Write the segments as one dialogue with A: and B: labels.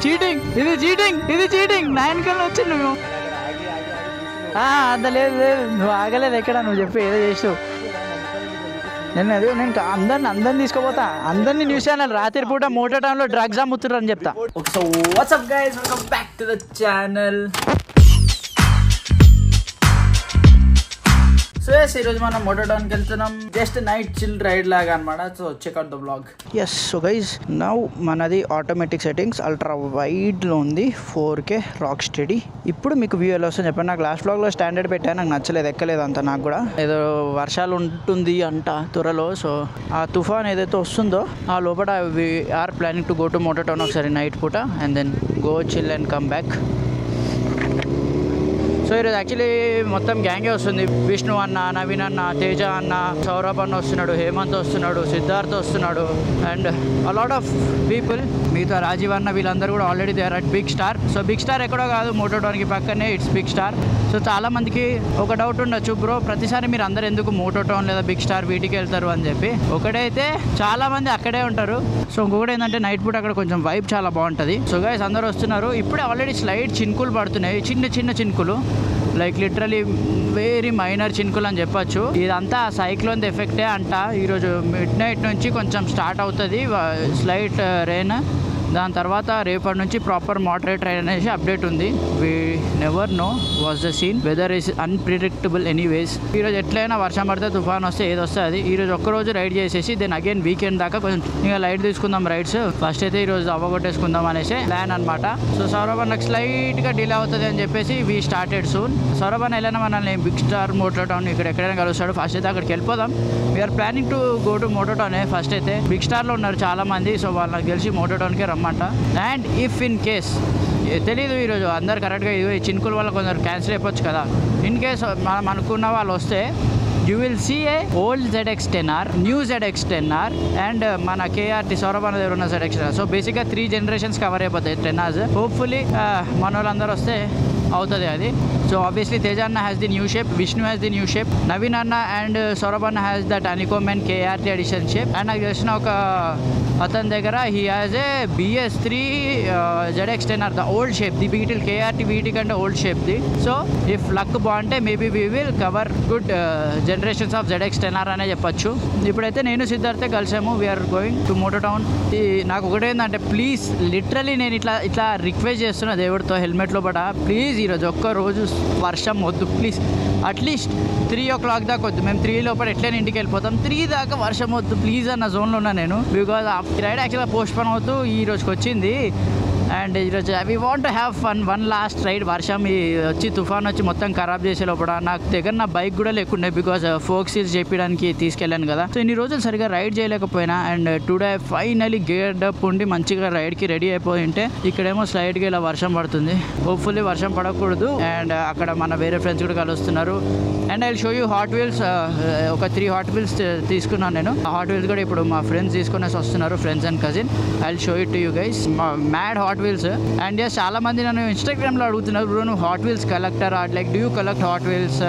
A: Cheating, ఇది cheating, ఇది cheating. 9 కల్లా వచ్చి నువ్వు అంత లేదు లేదు, నువ్వు ఆగలేదు ఎక్కడ, నువ్వు చెప్పి ఏదో చేసావు. నేను అందరిని తీసుకుపోతా, అందరినీ న్యూస్ ఛానల్ రాత్రి పూట మోటో టౌన్లో డ్రగ్స్ అమ్ముతున్నారు అని చెప్తా. So WhatsApp guys, welcome back to the channel. So ఈరోజు మనం మోటో టౌన్కి వెళ్తున్నాం, జస్ట్ నైట్ చిల్ రైడ్ లాగా అనమాట. So check out the blog. Yes, so guys now మనది ఆటోమేటిక్ సెట్టింగ్స్ అల్ట్రా వైడ్లో ఉంది, 4K రాక్ స్టడీ. ఇప్పుడు మీకు వ్యూ ఎలా వస్తుంది చెప్పండి. నాకు లాస్ట్ బ్లాగ్లో స్టాండర్డ్ పెట్టాను, నాకు నచ్చలేదు, ఎక్కలేదు అంత. నాకు కూడా ఏదో వర్షాలు ఉంటుంది అంట త్వరలో. సో ఆ తుఫాన్ ఏదైతే వస్తుందో ఆ లోపల we're planning to go to Moto town ఒకసారి నైట్ పూట and then go chill and come back. So ఈరోజు యాక్చువల్లీ మొత్తం గ్యాంగే వస్తుంది. విష్ణు అన్న, నవీన్ అన్న, తేజ అన్న, సౌరభ్ అన్న వస్తున్నాడు, హేమంత్ వస్తున్నాడు, సిద్ధార్థ్ వస్తున్నాడు and a lot of people. మిగతా రాజీవ్ అన్న వీళ్ళందరూ కూడా already they are at big star. So big star ఎక్కడో కాదు, మోటో టౌన్కి పక్కనే ఇట్స్ బిగ్ స్టార్. సో చాలామందికి ఒక డౌట్ ఉండొచ్చు, బ్రో ప్రతిసారి మీరు అందరు ఎందుకు మోటో టౌన్ లేదా బిగ్ స్టార్ వీటికి వెళ్తారు అని చెప్పి. ఒకటైతే చాలామంది అక్కడే ఉంటారు. సో ఇంకొకటి ఏంటంటే నైట్ పూట అక్కడ కొంచెం వైబ్ చాలా బాగుంటుంది. సో గైస్ అందరూ వస్తున్నారు. ఇప్పుడే ఆల్రెడీ స్లైడ్ చినుకులు పడుతున్నాయి, చిన్న చిన్న చినుకులు, లైక్ లిటరలీ వెరీ మైనర్ చినుకులు అని చెప్పచ్చు. ఇదంతా సైక్లోన్ ఎఫెక్టే అంట. ఈరోజు మిడ్ నైట్ నుంచి కొంచెం స్టార్ట్ అవుతుంది స్లైట్ రెయిన్. దాని తర్వాత రేపటి నుంచి ప్రాపర్ మోడరేట్ రైన్ అనేసి అప్డేట్ ఉంది. We never know was the scene, weather is unpredictable anyways. ఈరోజు ఎట్లయినా వర్షం పడితే తుఫాన్ వస్తే ఏది వస్తే అది. ఈరోజు ఒక్కరోజు రైడ్ చేసేసి దెన్ అగైన్ వీకెండ్ దాకా కొంచెం ఇంకా లైట్ తీసుకుందాం రైడ్స్. ఫస్ట్ అయితే ఈరోజు అవ్వగొట్టేసుకుందాం అనేసి ప్లాన్ అనమాట. సో సౌరభ్ నాకు స్లైట్గా డిలే అవుతుంది అని చెప్పేసి వీ స్టార్టెడ్ సూన్. సౌరభ్ వెళ్ళినా మనల్ని బిగ్ స్టార్ మోటో టౌన్ ఇక్కడ ఎక్కడైనా కలుస్తాడు. ఫస్ట్ అయితే అక్కడికి వెళ్ళిపోదాం. We're planning to go to Moto Town. First అయితే బిగ్ స్టార్లో ఉన్నారు చాలా మంది, సో వాళ్ళకి తెలిసి మోటో టౌన్కే రమ్మంట. అండ్ ఇఫ్ ఇన్ కేస్ తెలీదు ఈరోజు అందరు కరెక్ట్గా ఈ చినుకుల వల్ల కొందరు క్యాన్సిల్ అయిపోవచ్చు కదా, ఇన్ కేస్ మనం అనుకున్న వాళ్ళు వస్తే you will see a old ZX10R, new ZX10R and మన KRT సౌరభ్ అన్న దగ్గర ఉన్న ZX10R. సో బేసిక్గా 3 generations కవర్ అయిపోతాయి 10Rs. హోప్ఫుల్లీ మన వాళ్ళందరూ వస్తే అవుతుంది అది. సో ఆబ్వియస్లీ తేజ అన్న has the new shape, Vishnu has the new shape, Naveen అన్న అండ్ సౌరభ్ అన్న హ్యాస్ దట్ అనికోమ్ and KRT edition shape. And నాకు తెలిసిన ఒక అతని దగ్గర he has a BS3 ZX10R, the old shape, the beetle KRT వీటి కంటే old shape the. So if luck బాగుంటే maybe we will cover good generations of ZX10R అనే చెప్పచ్చు. ఇప్పుడైతే నేను సిద్ధార్థే కలిసాము, we're going to Moto town. నాకు ఒకటేందంటే ప్లీజ్ లిటరలీ నేను ఇట్లా రిక్వెస్ట్ చేస్తున్నా దేవుడితో హెల్మెట్లో పడ, ప్లీజ్ ఈరోజు ఒక్కరోజు వర్షం వద్దు ప్లీజ్. అట్లీస్ట్ 3 o'clock దాకా వద్దు, మేము 3 లోపల ఎట్లయినా ఇంటికి వెళ్ళిపోతాం. 3 దాకా వర్షం వద్దు ప్లీజ్ అన్న జోన్లో ఉన్నా నేను. బికాజ్ ఈ రైడ్ యాక్చువల్గా పోస్ట్ పోన్ అవుతూ ఈ రోజుకి వచ్చింది. అండ్ ఈరోజు we want to have fun, one last ride. వర్షం వచ్చి తుఫాన్ వచ్చి మొత్తం ఖరాబ్ చేసే లోపల నాకు దగ్గర నా బైక్ కూడా లేకుండే, బికాజ్ ఫోక్ సీల్స్ చేయడానికి తీసుకెళ్ళాను కదా. సో ఇన్ని రోజులు సరిగా రైడ్ చేయలేకపోయినా and today finally geared up ఉండి మంచిగా రైడ్కి రెడీ అయిపోయి ఉంటే ఇక్కడేమో స్లైడ్గా ఇలా వర్షం పడుతుంది. హోప్ఫుల్లీ వర్షం పడకూడదు. అండ్ అక్కడ మన వేరే ఫ్రెండ్స్ కూడా కలుస్తున్నారు. And I show you Hot Wheels. ఒక 3 హాట్ వీల్స్ తీసుకున్నాను నేను. ఆ హాట్ వీల్స్ కూడా ఇప్పుడు మా ఫ్రెండ్స్ తీసుకునేసి వస్తున్నారు, friends and cousin. I show it to you guys. Mad hot wheels. And చాలా మంది నన్ను ఇన్స్టాగ్రామ్లో అడుగుతున్నారు, బ్రో నువ్వు hot wheels collector, like do you collect hot wheels,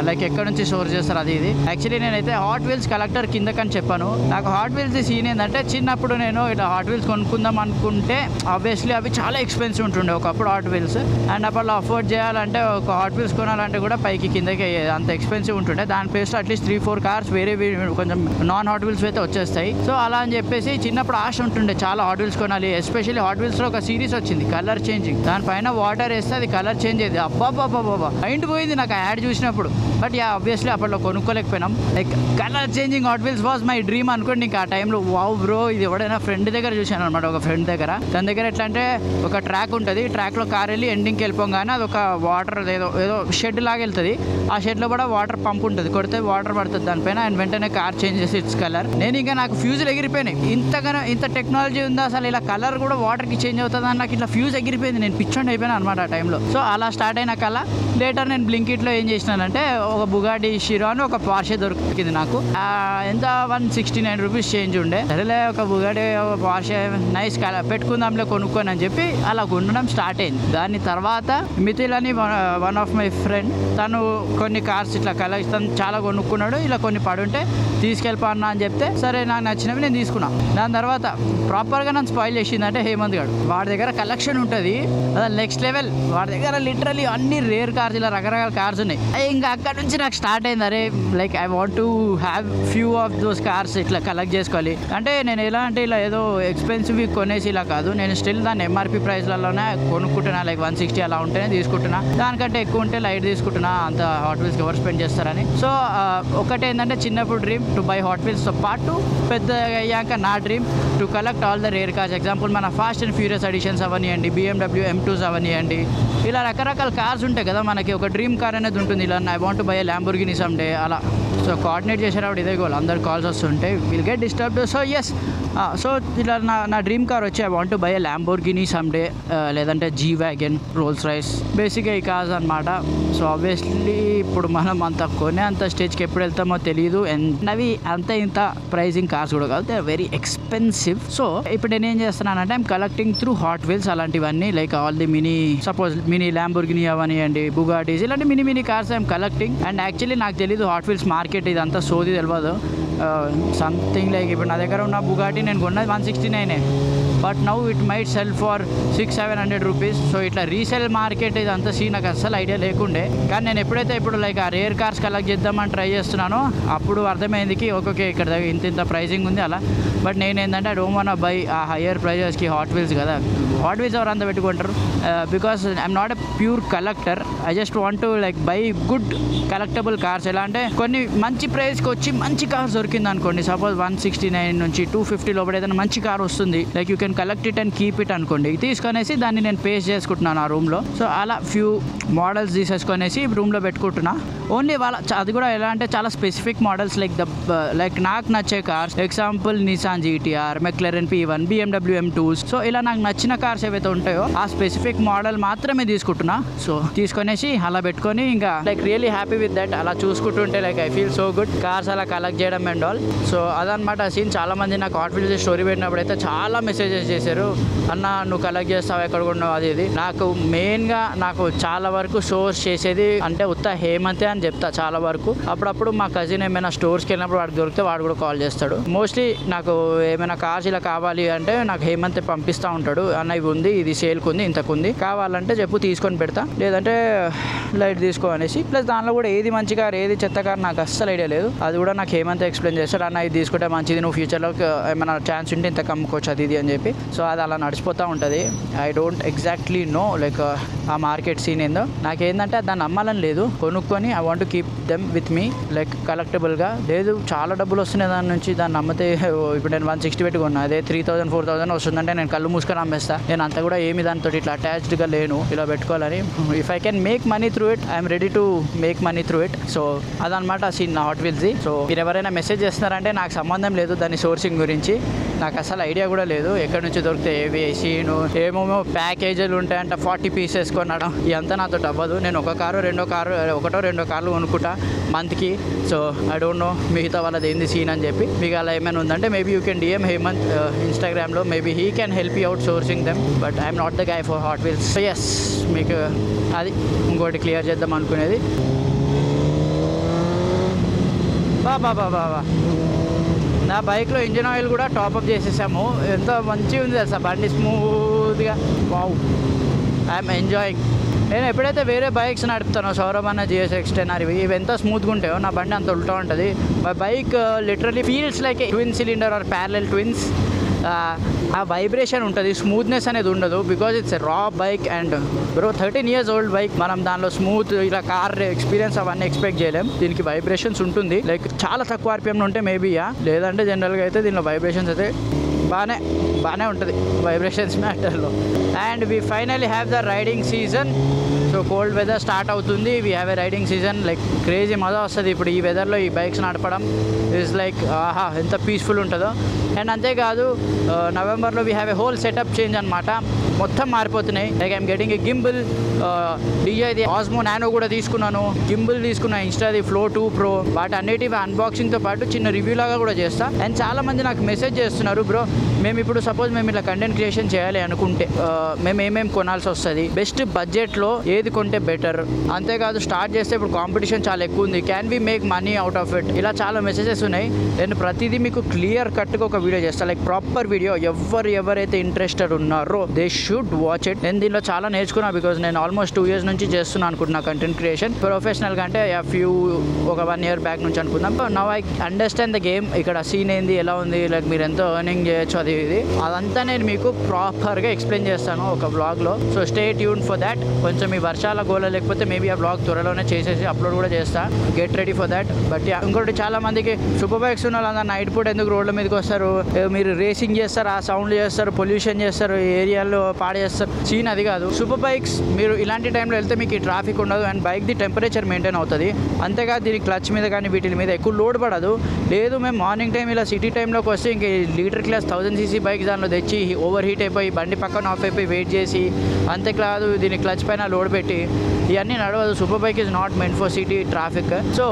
A: like ఎక్కడ నుంచి స్టోర్ చేస్తారు అది ఇది. యాక్చువల్లీ నేనైతే హాట్ వీల్స్ కలెక్టర్ కిందకని చెప్పాను. నాకు హాట్ వీల్స్ సీన్ ఏంటంటే చిన్నప్పుడు నేను ఇట్లా హాట్ వీల్స్ కొనుక్కుందాం అనుకుంటే ఆబ్వియస్లీ అవి చాలా ఎక్స్పెన్సివ్ ఉంటుండే ఒకప్పుడు హాట్ వీల్స్. అండ్ అప్పట్లో అఫోర్డ్ చేయాలంటే ఒక హాట్ వీల్స్ కొనాలంటే కూడా పైకి కిందకి అంత ఎక్స్పెన్సివ్ ఉంటుండే. దాని ప్లేస్లో అట్లీస్ట్ 3-4 కార్స్ వేరే కొంచెం నాన్ హాట్ వీల్స్ అయితే వచ్చేస్తాయి. సో అలా అని చెప్పేసి చిన్నప్పుడు ఆశ ఉంటుండే చాలా హాట్ వీల్స్ కొనాలి. ఎస్పెషల్లీ హాట్ వీల్స్లో ఒక సిరీస్ వచ్చింది కలర్ చేంజింగ్, దానిపైన వాటర్ వేస్తే అది కలర్ చేంజ్ అయ్యేది. అబ్బాబాబాబా మైండ్ పోయింది నాకు ఆ యాడ్ చూసినప్పుడు. బట్ యా ఆబ్వియస్లీ అప్పట్లో కొనుక్కోలేకపోయినాం. Like colour changing Hot Wheels was my dream అనుకోండి. ఇంకా ఆ టైంలో వావ్ బ్రో ఇది ఎవడైనా ఫ్రెండ్ దగ్గర చూశాను అనమాట. ఒక ఫ్రెండ్ దగ్గర, తన దగ్గర ఎట్లా అంటే ఒక ట్రాక్ ఉంటుంది, ట్రాక్లో కార్ వెళ్ళి ఎండింగ్కి వెళ్ళిపోగానే అది ఒక వాటర్ ఏదో షెడ్ లాగా వెళ్తుంది. ఆ షెడ్లో కూడా వాటర్ పంప్ ఉంటుంది, కొడితే వాటర్ పడుతుంది దానిపైన అండ్ వెంటనే కార్ చేంజ్ చేసి ఇట్స్ కలర్. నేను ఇంకా నాకు ఫ్యూజులు ఎగిరిపోయినాయి. ఇంత టెక్నాలజీ ఉందా అసలు, ఇలా కలర్ కూడా వాటర్కి చేంజ్ అవుతుంది అని నాకు ఇట్లా ఫ్యూజ్ ఎగిరిపోయింది. నేను పిచ్చోండి అయిపోయాను అనమాట ఆ టైంలో. సో అలా స్టార్ట్ అయిన కళ. లేటర్ నేను బ్లింకిట్లో ఏం చేసినానంటే ఒక బుగాటి షిరో అని ఒక పార్షే దొరికింది నాకు. ఎంత 169 రూపీస్ చేంజ్ ఉండే. సరేలే ఒక బుగాటి ఒక పార్షే నైస్ కలర్ పెట్టుకుందాంలే కొనుక్కొని అని చెప్పి అలా కొనడం స్టార్ట్ అయింది. దాని తర్వాత మిథిల్ అని వన్ ఆఫ్ మై ఫ్రెండ్, తను కొన్ని కార్స్ ఇట్లా కలర్ తను చాలా కొనుక్కున్నాడు. ఇలా కొన్ని పడుంటే తీసుకెళ్ళిపోన్నా అని చెప్తే సరే నాకు నచ్చినవి నేను తీసుకున్నాను. దాని తర్వాత ప్రాపర్గా నన్ను స్పాయిల్ చేసిందంటే హేమంత్ గారు. వాడి దగ్గర కలెక్షన్ ఉంటుంది, అది నెక్స్ట్ లెవెల్. వాడి దగ్గర లిటరలీ అన్ని రేర్ కార్స్, ఇలా రకరకాల కార్స్ ఉన్నాయి. ఇంకా అక్కడ నుంచి నాకు స్టార్ట్ అయింది, అరే like I want to have few of those cars ఇట్లా కలెక్ట్ చేసుకోవాలి. అంటే నేను ఎలా అంటే ఇలా ఏదో ఎక్స్పెన్సివ్ కొనేసి ఇలా కాదు, నేను స్టిల్ దాన్ని ఎంఆర్పి ప్రైస్లలోనే కొనుక్కుంటున్నా. లైక్ 160 అలా ఉంటేనే తీసుకుంటున్నా, దానికంటే ఎక్కువ ఉంటే లైట్ తీసుకుంటున్నా, అంత హాట్ వీల్స్ ఎవరు స్పెండ్ చేస్తారని. సో ఒకటి ఏంటంటే చిన్నప్పుడు డ్రీమ్ టు బై హాట్ వీల్స్తో పాటు పెద్ద అయ్యాక నా dream to collect all the rare cars. Example మన ఫాస్ట్ అండ్ ఫ్యూరియస్ ఎడిషన్స్ అవనివ్వండి, BMW M2s అవనివ్వండి, ఇలా రకరకాల కార్స్ ఉంటాయి కదా మనకి. ఒక డ్రీమ్ కార్ అనేది ఉంటుంది, ఇలా I want to buy Lamborghini some day అలా. సో కోఆర్డినేట్ చేసేటప్పుడు ఇదే గోల్, అందరు కాల్స్ వస్తుంటాయి, will get disturbed. So yes, so ఇలా నా డ్రీమ్ కార్ వచ్చి I want to buy Lamborghini some day, లేదంటే G-Wagon, రోల్స్ రాయ్స్, బేసిక్గా ఈ కార్స్ అనమాట. సో ఆబ్వియస్లీ ఇప్పుడు మనం అంత కొనే అంత స్టేజ్కి ఎప్పుడు వెళ్తామో తెలియదు. అండ్ అవి అంత ఇంత ప్రైజింగ్ కార్స్ కూడా కాదు, they are very expensive. So ఇప్పుడు నేను ఏం చేస్తున్నానంటే I'm collecting through Hot Wheels అలాంటివన్నీ, like all the mini, suppose mini Lamborghini అవనివ్వండి, బుగాటీస్, ఇలాంటి mini cars I'm collecting. And actually నాకు తెలీదు హాట్ వీల్స్ మార్కెట్ ఇదంతా సోది తెలియదు. సంథింగ్ లైక్ ఇప్పుడు నా దగ్గర ఉన్న బుగాటీ నేను కొన్నది 169, but now it might cell for 600-700 rupees. So ఇట్లా రీసేల్ మార్కెట్ ఇదంతా నాకు అస్సలు ఐడియా లేకుండే. కానీ నేను ఎప్పుడైతే ఇప్పుడు లైక్ ఆ రేర్ కార్స్ కలెక్ట్ చేద్దామని ట్రై చేస్తున్నానో అప్పుడు అర్థమైందికి ఓకే ఇక్కడ ఇంత ప్రైజింగ్ ఉంది అలా. బట్ నేను ఏంటంటే ఐ డోంట్ వాంట్ బై ఆ హయ్యర్ ప్రైజెస్కి హాట్ వీల్స్ కదా. హాట్ వీల్స్ ఎవరు అంత పెట్టుకుంటారు? Because I'm not a pure collector, I just want to like by good collectable cars. ఎలా అంటే కొన్ని మంచి ప్రైస్కి వచ్చి మంచి కార్స్ దొరికింది అనుకోండి, సపోజ్ 169 నుంచి 250 లోపల ఏదైనా మంచి కార్ వస్తుంది, like you can collect it and keep it అనుకోండి, తీసుకొనేసి దాన్ని నేను పేస్ట్ చేసుకుంటున్నాను ఆ రూమ్లో. సో అలా ఫ్యూ మోడల్స్ తీసేసుకొనేసి రూమ్లో పెట్టుకుంటున్నా. ఓన్లీ అది కూడా ఎలా అంటే చాలా స్పెసిఫిక్ మోడల్స్, లైక్ నాకు నచ్చే cars. Example Nissan GTR, మెక్లరెన్ P1, BMW M2s. So ఇలా నాకు నచ్చిన కార్స్ ఏవైతే ఉంటాయో ఆ స్పెసిఫిక్ మోడల్ మాత్రమే తీసుకుంటున్నా. సో తీసుకొనేసి అలా పెట్టుకొని ఇంకా like really happy with that. అలా చూసుకుంటుంటే like I feel so good, cars అలా కలెక్ట్ చేయడం అండ్ ఆల్. సో అదనమాట సీన్. చాలా మంది నాకు హాట్ వీల్స్ స్టోరీ పెట్టినప్పుడు అయితే చాలా మెసేజెస్ చేశారు, అన్న నువ్వు కలెక్ట్ చేస్తావు, ఎక్కడ కొన్నావు, అది ఇది. నాకు మెయిన్గా నాకు చాలా వరకు సోర్స్ చేసేది అంటే ఉత్త హేమంతే అని చెప్తా. చాలా వరకు అప్పుడప్పుడు మా కజిన్ ఏమైనా స్టోర్స్కి వెళ్ళినప్పుడు వాడికి దొరికితే వాడు కూడా కాల్ చేస్తాడు. మోస్ట్లీ నాకు ఏమైనా కార్స్ ఇలా కావాలి అంటే నాకు హేమంతే పంపిస్తూ ఉంటాడు, అన్న ఇవి ఉంది, ఇది సేల్కి ఉంది, ఇంతకుంది, కావాలంటే చెప్పు తీసుకొని పెడతా, లేదంటే లైట్ తీసుకో అనేసి. ప్లస్ దానిలో కూడా ఏది మంచి కార్ ఏది చెత్త కార్ నాకు అస్సలు ఐడియా లేదు, అది కూడా నాకు హేమంతే ఎక్స్ప్లెయిన్ చేస్తాడు. అన్న ఇది తీసుకుంటే మంచిది, నువ్వు ఫ్యూచర్లో ఏమైనా ఛాన్స్ ఉంటే ఇంత కమ్ముకోవచ్చు అది ఇది అని చెప్పి. సో అది అలా నడిచిపోతూ ఉంటుంది. I don't exactly know like ఆ మార్కెట్ సీన్ ఏందో. నాకేంటంటే దాన్ని అమ్మాలని లేదు, కొనుక్కొని I want to keep them with me like కలెక్టబుల్గా. లేదు చాలా డబ్బులు వస్తున్నాయి దాని నుంచి, దాన్ని అమ్మితే ఇప్పుడు నేను 160 పెట్టుకున్నా, అదే 3000-4000 వస్తుందంటే నేను కళ్ళు మూసుకొని అమ్మేస్తా. నేను అంతా కూడా ఏమి దానితో ఇట్లా అటాచ్డ్గా లేను ఇలా పెట్టుకోవాలని. If I can make money through it, I'm ready to make money through it. So అదనమాట సీన్ హాట్ వీల్స్ది. సో మీరు ఎవరైనా మెసేజ్ చేస్తున్నారంటే నాకు సంబంధం లేదు దాని సోర్సింగ్ గురించి, నాకు అసలు ఐడియా కూడా లేదు ఎక్కడి నుంచి దొరుకుతాయి ఏవి సీను, ఏమేమో ప్యాకేజీలు ఉంటాయంట 40 పీసెస్ కొనడం, ఇదంతా నాతో అవ్వదు. నేను ఒకటో రెండో కార్లు కొనుక్కుంటా మంత్కి. సో ఐ డోంట్ నో మిగతా వాళ్ళది ఏంది సీన్ అని చెప్పి. మీకు అలా ఏమైనా ఉందంటే maybe you can DM Hemant ఇన్స్టాగ్రామ్లో, maybe he can help you out sourcing them, but I'm not the guy for hot wheels. So yes, మీకు అది ఇంకోటి క్లియర్ చేద్దాం అనుకునేది. బాబా నా బైక్లో ఇంజిన్ ఆయిల్ కూడా టాప్అప్ చేసేసాము, ఎంత మంచిగా ఉంది అసలు బండి, స్మూత్గా. Wow, I'm enjoying. నేను ఎప్పుడైతే వేరే బైక్స్ నడుపుతానో, సౌరభ్ అన్న GSX-10 ఇవి ఎంత స్మూత్గా ఉంటాయో నా బండి అంత ఉల్టా ఉంటుంది. My bike literally feels like twin cylinder or parallel twins. ఆ వైబ్రేషన్ ఉంటుంది, స్మూత్నెస్ అనేది ఉండదు, because it's a raw bike. And bro 13 years old bike, మనం దానిలో స్మూత్ ఇలా కార్ ఎక్స్పీరియన్స్ అవన్నీ ఎక్స్పెక్ట్ చేయలేం. దీనికి వైబ్రేషన్స్ ఉంటుంది, లైక్ చాలా తక్కువ RPM ఉంటే మేబీ, లేదంటే జనరల్గా అయితే దీనిలో వైబ్రేషన్స్ అయితే బాగానే ఉంటుంది వైబ్రేషన్స్ మ్యాటర్లో. And we finally have the riding season. So cold weather start అవుతుంది, we have a riding season. Like crazy మజా వస్తుంది ఇప్పుడు ఈ వెదర్లో ఈ బైక్స్ నడపడం. ఇస్ లైక్ ఆహా ఎంత పీస్ఫుల్ ఉంటుందో. అండ్ అంతేకాదు నవంబర్లో we have a whole setup change అనమాట, మొత్తం మారిపోతున్నాయి. Like I'm getting a gimbal, DJI Osmo nano కూడా తీసుకున్నాను, గింబుల్ తీసుకున్నాను, ఇన్స్టాది Flow 2 Pro. వాటి అన్నిటి అన్బాక్సింగ్తో పాటు చిన్న రివ్యూ లాగా కూడా చేస్తా. అండ్ చాలా మంది నాకు మెసేజ్ చేస్తున్నారు, బ్రో మేము ఇప్పుడు సపోజ్ మేము ఇలా కంటెంట్ క్రియేషన్ చేయాలి అనుకుంటే మేము ఏమేమి కొనాల్సి వస్తుంది, బెస్ట్ బడ్జెట్లో ఏది కొంటే బెటర్, అంతేకాదు స్టార్ట్ చేస్తే ఇప్పుడు కాంపిటీషన్ చాలా ఎక్కువ ఉంది, can we make money out of it, ఇలా చాలా మెసేజెస్ ఉన్నాయి. నేను ప్రతిదీ మీకు క్లియర్ కట్గా ఒక వీడియో చేస్తాను, లైక్ ప్రాపర్ వీడియో. ఎవరైతే ఇంట్రెస్టెడ్ ఉన్నారో దే షుడ్ వాచ్ ఇట్. నేను దీనిలో చాలా నేర్చుకున్నా, బికాజ్ నేను ఆల్మోస్ట్ 2 years నుంచి చేస్తున్నాను అనుకుంటున్నా కంటెంట్ క్రియేషన్ ప్రొఫెషనల్గా. అంటే ఒక 1 year బ్యాక్ నుంచి అనుకుందాం. Now I understand the game. ఇక్కడ సీన్ ఏంది, ఎలా ఉంది, లైక్ మీరు ఎంతో ఎర్నింగ్ చేయొచ్చు, అది ఇది అదంతా నేను మీకు ప్రాపర్గా ఎక్స్ప్లెయిన్ చేస్తాను ఒక బ్లాగ్లో. So stay tune for that. కొంచెం ఈ వర్షాల గోల లేకపోతే మేబీ ఆ బ్లాగ్ త్వరలోనే చేసేసి అప్లోడ్ కూడా చేస్తా. Get ready for that. But ఇంకోటి, చాలా మందికి సూపర్ బైక్స్ ఉన్న వాళ్ళందరూ నైట్ పూట ఎందుకు రోడ్ల మీదకి వస్తారు, మీరు రేసింగ్ చేస్తారు, ఆ సౌండ్ చేస్తారు, పొల్యూషన్ చేస్తారు, ఏరియాలో పాడు చేస్తారు. సీన్ అది కాదు. సూపర్ బైక్స్ మీరు ఇలాంటి టైంలో వెళ్తే మీకు ఈ ట్రాఫిక్ ఉండదు and bike the temperature maintain అవుతుంది. అంతేకాదు దీని క్లచ్ మీద కానీ వీటి మీద ఎక్కువ లోడ్ పడదు. లేదు మేము మార్నింగ్ టైం ఇలా సిటీ టైంలోకి వస్తే ఇంక లీటర్ క్లాస్ 1000cc బైక్ దానిలో తెచ్చి ఓవర్ హీట్ అయిపోయి బండి పక్కన ఆఫ్ అయిపోయి వెయిట్ చేసి, అంతేకాదు దీని క్లచ్ పైన లోడ్ పెట్టి ఇవన్నీ నడవదు. Super bike is not meant for city traffic. So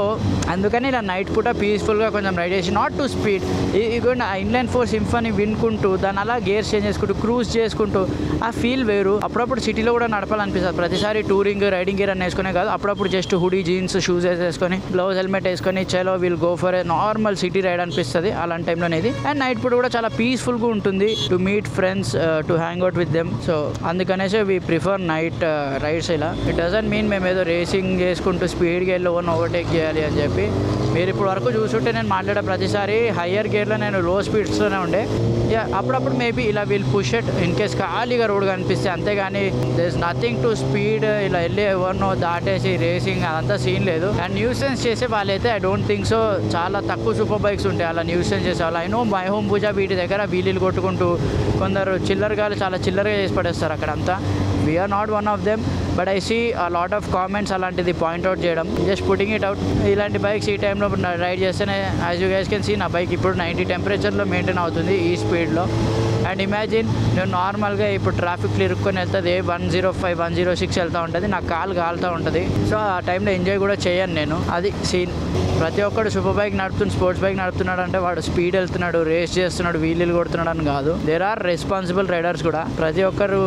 A: అందుకని ఇలా నైట్ పూట పీస్ఫుల్గా కొంచెం రైడ్ చేసి, నాట్ టు స్పీడ్, ఇదిగోండి ఆ ఇన్లైన్ 4 సింఫనీ వినుకుంటూ దాని అలా గేర్స్ చేంజ్ చేసుకుంటూ క్రూజ్ చేసుకుంటూ ఆ ఫీల్ వేరు. అప్పుడప్పుడు సిటీలో కూడా నడపాలనిపిస్తుంది. ప్రతిసారి టూరింగ్ రైడింగ్ గేర్ అని వేసుకునే కాదు, అప్పుడప్పుడు జస్ట్ హుడీ జీన్స్ షూస్ వేసుకొని గ్లౌజ్ హెల్మెట్ వేసుకొని చలో will go for a normal city ride అనిపిస్తుంది అలాంటి టైంలోనేది. అండ్ నైట్ పూట కూడా చాలా పీస్ఫుల్గా ఉంటుంది to meet friends, to hang out with them. So అందుకనేసి వీ ప్రిఫర్ నైట్ రైడ్స్. ఇలా ఇట్ డజంట్ మీన్ మేము ఏదో రేసింగ్ చేసుకుంటూ స్పీడ్గా వెళ్ళి ఓవర్టేక్ చేయాలి అని చెప్పి. మీరు ఇప్పుడు వరకు చూసుంటే నేను మాట్లాడే ప్రతిసారి హయ్యర్ గేర్లో నేను లో స్పీడ్స్లోనే ఉండే. అప్పుడప్పుడు మేబీ ఇలా we'll push it in case ఖాళీగా రోడ్ కనిపిస్తే, అంతేగాని there is nothing to speed ఇలా వెళ్ళి ఎవరినో దాటేసి రేసింగ్ అదంతా సీన్ లేదు. అండ్ న్యూసెన్స్ చేసే వాళ్ళైతే ఐ డోంట్ థింక్ సో, చాలా తక్కువ సూపర్ బైక్స్ ఉంటాయి అలా న్యూసెన్స్ చేసే వాళ్ళు. ఐ నో మై హోమ్ పూజ వీటి దగ్గర వీలీలు కొట్టుకుంటూ కొందరు చిల్లరగాలు చాలా చిల్లరగా చేసి పడేస్తారు అక్కడంతా. We're not one of them, but I see a lot of comments అలాంటిది పాయింట్అవుట్ చేయడం, జస్ట్ పుట్టింగ్ ఇట్ అవుట్. ఇలాంటి బైక్స్ ఈ టైంలో రైడ్ చేస్తేనే, as you guys can see, నా బైక్ ఇప్పుడు 90 టెంపరేచర్లో మెయింటైన్ అవుతుంది ఈ స్పీడ్లో. అండ్ ఇమాజిన్ నేను నార్మల్గా ఇప్పుడు ట్రాఫిక్లో ఇరుక్కొని వెళ్తుంది 105 106 వెళ్తూ ఉంటుంది, నాకు కాలు కాలుతూ ఉంటుంది. సో ఆ టైంలో ఎంజాయ్ కూడా చేయను నేను. అది సీన్. ప్రతి ఒక్కడు సూపర్ బైక్ నడుపుతున్నాడు, స్పోర్ట్స్ బైక్ నడుపుతున్నాడు అంటే వాడు స్పీడ్ వెళ్తున్నాడు, రేస్ చేస్తున్నాడు, వీలీలు కొడుతున్నాడు అని కాదు. దేర్ ఆర్ రెస్పాన్సిబుల్ రైడర్స్ కూడా. ప్రతి ఒక్కరు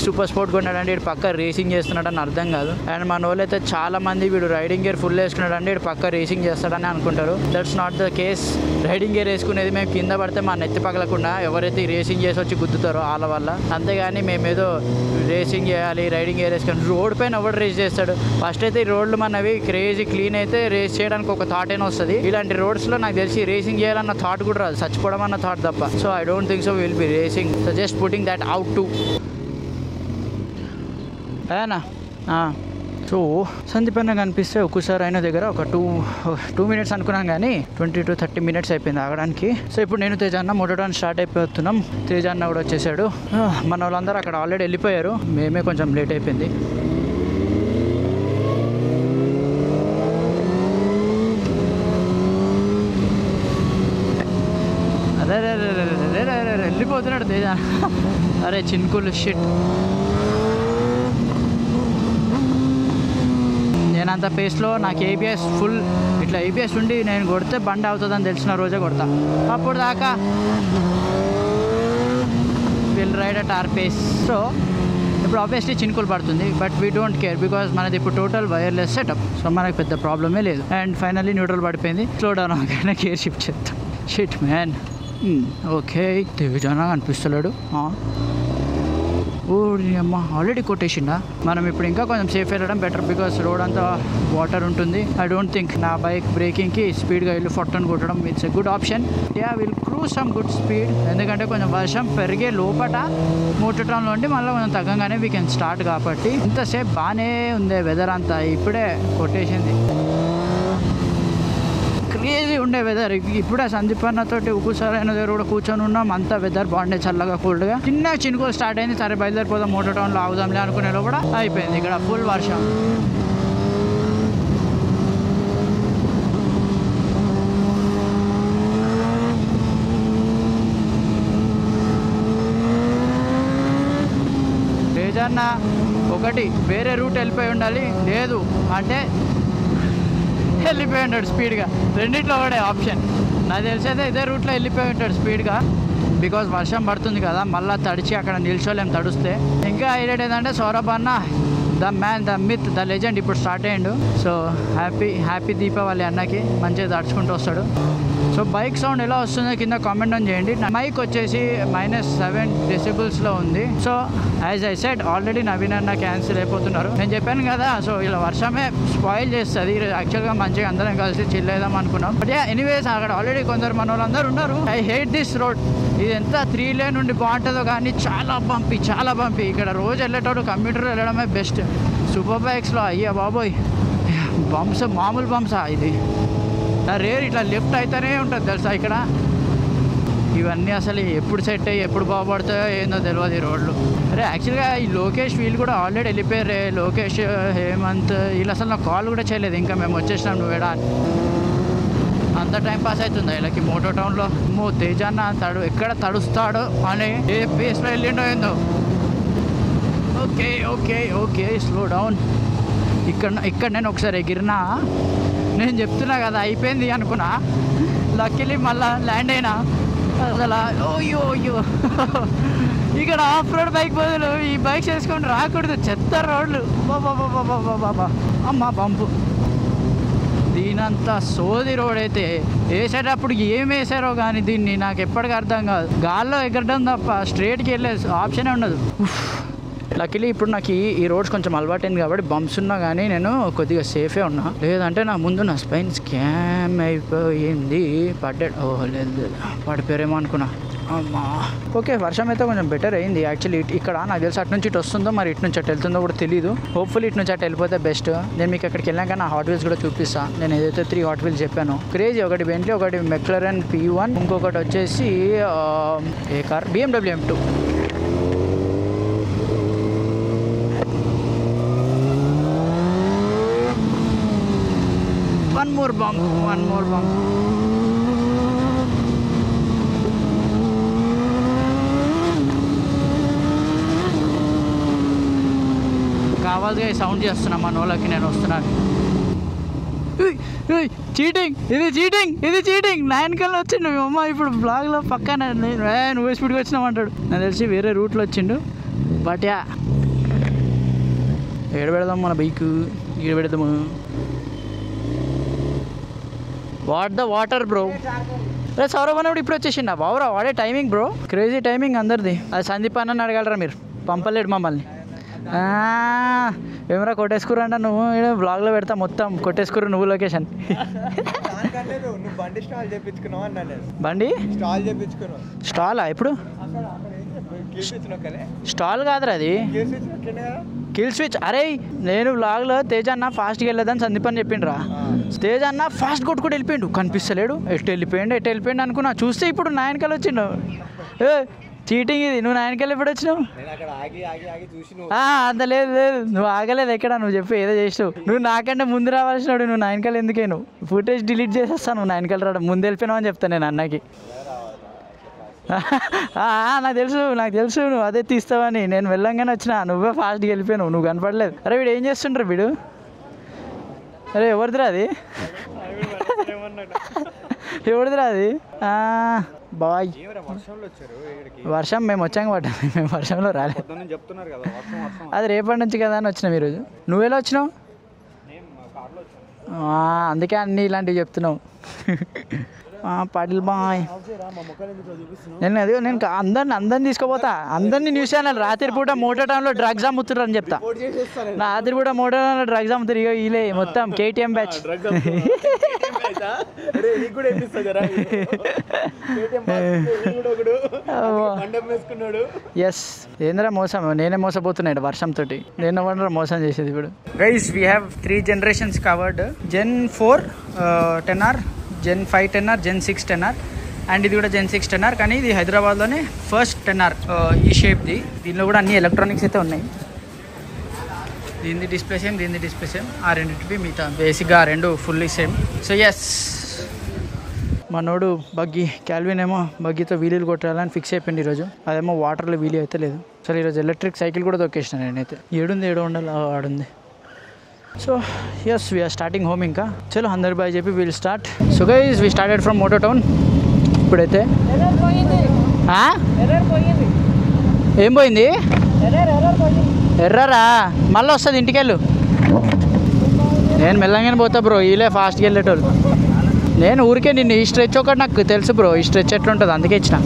A: సూపర్ స్పోర్ట్ కొన్నాడంటే వీడు పక్క రేసింగ్ చేస్తున్నాడు అని అర్థం కాదు. అండ్ మన వాళ్ళు అయితే చాలా మంది వీడు రైడింగ్ గేర్ ఫుల్ వేసుకున్నాడు అంటే వీడు పక్క రేసింగ్ చేస్తాడని అనుకుంటారు. That's not the case. Riding gear వేసుకునేది మేము కింద పడితే మా నెత్తి పగలకుండా ఎవరైతే రేసింగ్ చేసి వచ్చి గుద్దుతారో వాళ్ళ వల్ల. అంతేగాని మేమేదో రేసింగ్ చేయాలి రైడింగ్ గేర్ వేసుకొని రోడ్ పైన ఎవరు రేస్ చేస్తాడు? ఫస్ట్ అయితే ఈ రోడ్లు మనవి క్రేజీ క్లీన్ అయితే రేస్ చేయడానికి ఒక థాట్ అయినా వస్తుంది. ఇలాంటి రోడ్స్లో నాకు తెలిసి రేసింగ్ చేయాలన్న థాట్ కూడా రాదు, చచ్చిపోవడం అన్న థాట్ తప్ప. So I don't think so will be racing. So just putting that out to. ఏనా సో సందీప్ అన్న కనిపిస్తే ఒక్కసారి అయిన దగ్గర ఒక 2 minutes అనుకున్నాం, కానీ 20 to 30 minutes అయిపోయింది ఆగడానికి. సో ఇప్పుడు నేను తేజ అన్న మోటోటాన్ స్టార్ట్ అయిపోతున్నాం. తేజ అన్న కూడా వచ్చేసాడు. మన వాళ్ళందరూ అక్కడ ఆల్రెడీ వెళ్ళిపోయారు, మేమే కొంచెం లేట్ అయిపోయింది. అరే వెళ్ళిపోతున్నాడు తేజ. అరే చిన్కులు షిట్. నేను అంత పేస్లో నాకు ఏబిఎస్ ఫుల్ ఇట్లా ఏబిఎస్ ఉండి నేను కొడితే బండి అవుతుందని తెలిసిన రోజే కొడతా. అప్పుడు దాకా will ride at our pace. So ఇప్పుడు ఆబ్వియస్లీ చినుకులు పడుతుంది, but we don't care because మనది ఇప్పుడు టోటల్ వైర్లెస్ సెటప్. సో మనకు పెద్ద ప్రాబ్లమే లేదు. అండ్ ఫైనల్లీ న్యూట్రల్ పడిపోయింది. స్లో డౌన్ అవగానే గేర్ షిఫ్ట్ చేస్తాం. Shit man. ఓకే తేజానా అనిపిస్తలేడు. అమ్మ ఆల్రెడీ కొట్టేసిండా. మనం ఇప్పుడు ఇంకా కొంచెం సేఫ్ వెళ్ళడం బెటర్ బికాస్ రోడ్ అంతా వాటర్ ఉంటుంది. ఐ డోంట్ థింక్ నా బైక్ బ్రేకింగ్కి స్పీడ్గా వెళ్ళి ఫొట్టను కొట్టడం it's a good option. Will cruise some good speed. ఎందుకంటే కొంచెం వర్షం పెరిగే లోపల మోటోటాన్లో ఉండి మళ్ళీ కొంచెం తగ్గంగానే వీ కెన్ స్టార్ట్. కాబట్టి ఇంతసేపు బాగానే ఉంది వెదర్ అంతా, ఇప్పుడే కొట్టేసింది. క్రేజీ ఉండే వెదర్. ఇప్పుడే సందీప్ అన్నతోటి ఒక్కసారి అయిన దగ్గర కూడా కూర్చొని ఉన్నాం. అంతా వెదర్ బాగుండే, చల్లగా కూల్డ్గా. చిన్న చినుకులు స్టార్ట్ అయింది. సరే బయలుదేరిపోదాం మోటోటాన్లో ఆగుదాంలే అనుకునేలో కూడా అయిపోయింది ఇక్కడ ఫుల్ వర్షం. తేజన్న ఒకటి వేరే రూట్ వెళ్ళిపోయి ఉండాలి, లేదు అంటే వెళ్ళిపోయి ఉంటాడు స్పీడ్గా. రెండిట్లో ఒకటే ఆప్షన్. నాకు తెలిసైతే ఇదే రూట్లో వెళ్ళిపోయి ఉంటాడు స్పీడ్గా. బికాజ్ వర్షం పడుతుంది కదా, మళ్ళీ తడిచి అక్కడ నిల్చోలేం తడుస్తే. ఇంకా హైలైట్ ఏంటంటే సౌరభ్ అన్న the man, the myth, the legend ఇప్పుడు స్టార్ట్ అయ్యిండు. సో హ్యాపీ దీపావళి అన్నకి, మంచిగా తడుచుకుంటూ వస్తాడు. సో బైక్ సౌండ్ ఎలా వస్తుందో కింద కామెంట్ ఆన్ చేయండి. మైక్ వచ్చేసి -7 డెసిబుల్స్లో ఉంది. So as I said already Naveen అన్న క్యాన్సిల్ అయిపోతున్నారు. నేను చెప్పాను కదా, సో ఇలా వర్షమే స్పాయిల్ చేస్తుంది. యాక్చువల్గా మంచిగా అందరం కలిసి చిల్ అవుదాం అనుకున్నాం. బట్ ఎనీవేస్ అక్కడ ఆల్రెడీ కొందరు మన వాళ్ళందరూ ఉన్నారు. I hate this road. ఇది ఎంత 3 లేన్ నుండి బాగుంటుందో కానీ చాలా బంపి. ఇక్కడ రోజు వెళ్ళేటప్పుడు కంప్యూటర్ వెళ్ళడమే బెస్ట్. సూపర్ బైక్స్లో అయ్యా బాబోయ్ బంప్స్, మామూలు బంప్సా ఇది రేర్. ఇట్లా లెఫ్ట్ అయితేనే ఉంటుంది తెలుసా ఇక్కడ. ఇవన్నీ అసలు ఎప్పుడు సెట్ అయ్యి ఎప్పుడు బాగుపడతాయో ఏందో తెలియదు ఈ రోడ్లు. అరే యాక్చువల్గా ఈ లోకేష్ వీళ్ళు కూడా ఆల్రెడీ వెళ్ళిపోయారు. లోకేష్, హేమంత్ వీళ్ళు అసలు నాకు కాల్ కూడా చేయలేదు. ఇంకా మేము వచ్చేసినాం నువ్వేడా అని. అంత టైం పాస్ అవుతుంది వీళ్ళకి మోటో టౌన్లో. తేజాన్న ఎక్కడ తడుస్తాడో అని ఏ ప్లేస్లో వెళ్ళిండో ఏందో. Okay slow down. ఇక్కడ నేను ఒకసారి ఎగిరినా, నేను చెప్తున్నా కదా అయిపోయింది అనుకున్నా. లక్కీలీ మళ్ళీ ల్యాండ్ అయినా. అసలు అయ్యో ఇక్కడ ఆఫ్ రోడ్ బైక్ బదులు ఈ బైక్స్ వేసుకొని రాకూడదు. చెత్త రోడ్లు బాబా. అమ్మ బంపు. దీనంతా సోది రోడ్ అయితే వేసేటప్పుడు ఏం వేసారో కానీ దీన్ని నాకు ఎప్పటికీ అర్థం కాదు. గాల్లో ఎగరడం తప్ప స్ట్రేట్కి వెళ్ళే ఆప్షనే ఉండదు. లక్కీలీ ఇప్పుడు నాకు ఈ రోడ్స్ కొంచెం అలవాటైంది కాబట్టి బంప్స్ ఉన్నా కానీ నేను కొద్దిగా సేఫే ఉన్నా. లేదంటే నా ముందు నా స్పైన్ స్కామ్ అయిపోయింది. పడ్డాడు. లేదు పడిపోయారేమో అనుకున్నా. అమ్మా ఓకే, వర్షం అయితే కొంచెం బెటర్ అయింది యాక్చువల్లీ. ఇక్కడ నాకు తెలిసి అటు నుంచి ఇటు వస్తుందో మరి ఇటు నుంచి అటు వెళ్తుందో కూడా తెలియదు. హోప్ఫుల్లీ ఇటు నుంచి అటు వెళ్ళిపోతే బెస్ట్. నేను మీకు అక్కడికి వెళ్ళాక నా హాట్ వీల్స్ కూడా చూపిస్తాను. నేను ఏదైతే 3 హాట్ వీల్స్ చెప్పాను క్రేజీ, ఒకటి బెంట్లీ, ఒకటి మెక్లరెన్ P1, ఇంకొకటి వచ్చేసి a car BMW M2. One more bump. కావాలిగా సౌండ్ చేస్తున్నా మన వాళ్ళకి నేను వస్తున్నాను. ఇది చీటింగ్ 9 కల్లా వచ్చిండు మీ అమ్మ. ఇప్పుడు బ్లాగ్లో పక్కన నువ్వు స్పీడ్గా వచ్చినామంటాడు. నాకు తెలిసి వేరే రూట్లో వచ్చిండు. బట్ ఏడ పెడదాం మన బైక్, ఈడ పెడదాము. What the water bro. రే సౌరవ్ అన్నప్పుడు ఇప్పుడు వచ్చేసిండా బావురా. వాడే టైమింగ్ బ్రో, క్రేజీ టైమింగ్ అందరిది. అది సందీప్ అన్న అడగలరా మీరు, పంపలేడు మమ్మల్ని. ఏమరా కొట్టేసుకురా అన్న, నువ్వు బ్లాగ్లో పెడతా మొత్తం కొట్టేసుకురు నువ్వు లొకేషన్. బండి స్టాలా ఇప్పుడు? స్టాల్ కాదురా అది, కిల్ స్విచ్. అరే నేను బ్లాగ్లో తేజ అన్న ఫాస్ట్గా వెళ్ళదని సందీప్ అని చెప్పిండ్రా. తేజ అన్న ఫాస్ట్ కొట్టుకుంటూ వెళ్ళిపోయిండు, కనిపిస్తలేడు. ఎటు వెళ్ళిపోయిండు అనుకున్నా. చూస్తే ఇప్పుడు 9 కల్లా వచ్చిండు. చీటింగ్ ఇది. నువ్వు 9 కల్లా ఎప్పుడు వచ్చినావు? అంత లేదు నువ్వు ఆగలేదు ఎక్కడ. నువ్వు చెప్పి ఏదో చేసినావు. నువ్వు నాకంటే ముందు రావాల్సినాడు. నువ్వు 9 కల్లా ఎందుకే? నువ్వు ఫుటేజ్ డిలీట్ చేసేస్తాను. నువ్వు 9 కల్లా రావడం ముందు వెళ్ళిపోయినావు అని చెప్తాను నేను అన్నకి. నాకు తెలుసు నువ్వు అదే తీస్తావని. నేను వెళ్ళంగానే వచ్చినా, నువ్వే ఫాస్ట్గా వెళ్ళిపోయావు. నువ్వు కనపడలేదు. అరే వీడు ఏం చేస్తుండ్రు వీడు? అరే ఎవరిదిరా అది? ఎవరిదిరా అది? బాయ్ వర్షం మేము వచ్చాక పడ్డా. మేము వర్షంలో రాలేదు. అది రేపటి నుంచి కదా అని వచ్చినాం ఈరోజు. నువ్వెలా వచ్చినావు? అందుకే అన్నీ ఇలాంటివి చెప్తున్నావు. పాటిల్ బాయ్. నేను అందరిని తీసుకోపోతా. అందరినీ న్యూస్ ఛానల్ రాత్రిపూట మోటో టౌన్లో డ్రగ్స్ అమ్ముతున్నారు అని చెప్తా. రాత్రిపూట మోటో టౌన్లో డ్రగ్స్ అమ్ముతారు. ఇలే మొత్తం KTM బ్యాచ్. ఎస్ ఏంద్రా మోసం. నేనే మోసపోతున్నాడు వర్షంతో. నేను మోసం చేసేది ఇప్పుడు. Guys we have 3 generations covered. Gen 4 10R, Gen 5 10R, Gen 6 10R and ఇది కూడా Gen 6 10R. కానీ ఇది హైదరాబాద్లోనే ఫస్ట్ 10R ఈ షేప్ది. దీనిలో కూడా అన్ని ఎలక్ట్రానిక్స్ అయితే ఉన్నాయి. దీనిది డిస్ప్లే సేమ్, ఆ రెండింటివి మిగతా బేసిక్గా ఆ రెండు ఫుల్లీ సేమ్. సో ఎస్ మనోడు బగ్గీ క్యాల్విన్ ఏమో బగ్గీతో వీలీలు కొట్టాలని ఫిక్స్ అయిపోయింది ఈరోజు. అదేమో వాటర్లో వీలీ అయితే లేదు. అసలు ఈరోజు ఎలక్ట్రిక్ సైకిల్ కూడా తొక్కేసిన నేనైతే. ఏడు ఉండాలి ఆడుంది. So yes we're starting home. ఇంకా చలో అందరు బాయ్ చెప్పి we'll start. So guys we started from moto town. ఇప్పుడైతే ఏం పోయింది? ఎర్రరా? మళ్ళీ వస్తుంది ఇంటికెళ్ళు. నేను మెల్లంగానే పోతా బ్రో, వీళ్ళే ఫాస్ట్గా వెళ్ళేటోళ్ళు. నేను ఊరికే నిన్ను ఈ స్ట్రెచ్ ఒకటి నాకు తెలుసు బ్రో, ఈ స్ట్రెచ్ ఎట్లుంటుంది అందుకే ఇచ్చిన.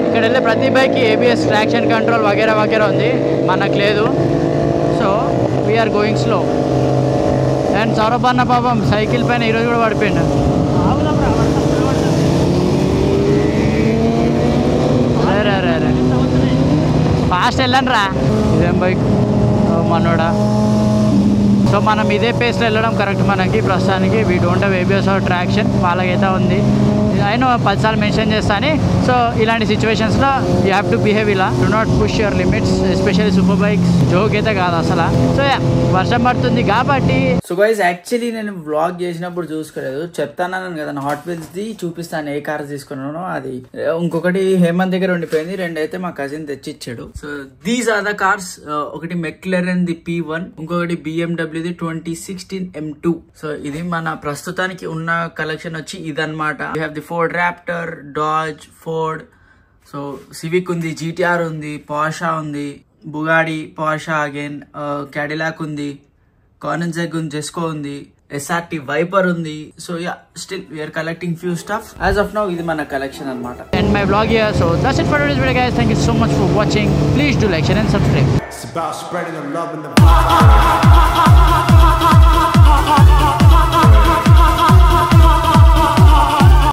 A: ఇక్కడ వెళ్ళే ప్రతి బైక్కి ఏబిఎస్ ట్రాక్షన్ కంట్రోల్ వగేరా వగేరా ఉంది, మనకు లేదు. So we're going slow. And Saurabh అన్న పాపం సైకిల్ పైన ఈరోజు కూడా పడిపోయిండు. ఫాస్ట్ వెళ్ళండి రా, ఇదేం బైక్ మనోడా. సో మనం ఇదే పేస్లో వెళ్ళడం కరెక్ట్ మనకి ప్రస్తుతానికి. We don't have ABS or traction, వాళ్ళకైతే ఉంది. అయినా 10 సార్లు మెన్షన్ చేస్తాను. సో ఇలాంటి సిచ్యువేషన్స్లో యూ హ్యావ్ టు బిహేవ్ ఇలా, do not push your limits, especially super bikes. Joke అయితే కాదు అసలు. సో వర్షం పడుతుంది కాబట్టి. సో గైస్ యాక్చువల్లీ నేను వ్లాగ్ చేసినప్పుడు చూసుకోలేదు, చెప్తాను కదా హాట్ వీల్స్ది చూపిస్తాను ఏ కార్ తీసుకున్నానో. అది ఇంకొకటి హేమంత్ దగ్గర ఉండిపోయింది, 2 అయితే మా కజిన్ తెచ్చిచ్చాడు. So these are the cars. ఒకటి మెక్లెరెన్ ది P1, ఇంకొకటి BMW ది 2016 M2. సో ఇది మన ప్రస్తుతానికి ఉన్న కలెక్షన్ వచ్చి ఇదన్నమాట. We have the Ford Raptor, Dodge, Ford, so Civic ఉంది, GTR ఉంది, పోర్షా ఉంది, బుగాడి, పోర్షా అగైన్, క్యాడిలాక్ ఉంది, కానిన్సెగ్ ఉంది, జెస్కో ఉంది, SRT వైపర్ ఉంది. So ya, still we're collecting few stuff as of now. ఇది మన కలెక్షన్ అన్నమాట. And my vlog here. So that's it for today's video guys. Thank you so much for watching. Please do like, share and subscribe. It's about spreading the love and the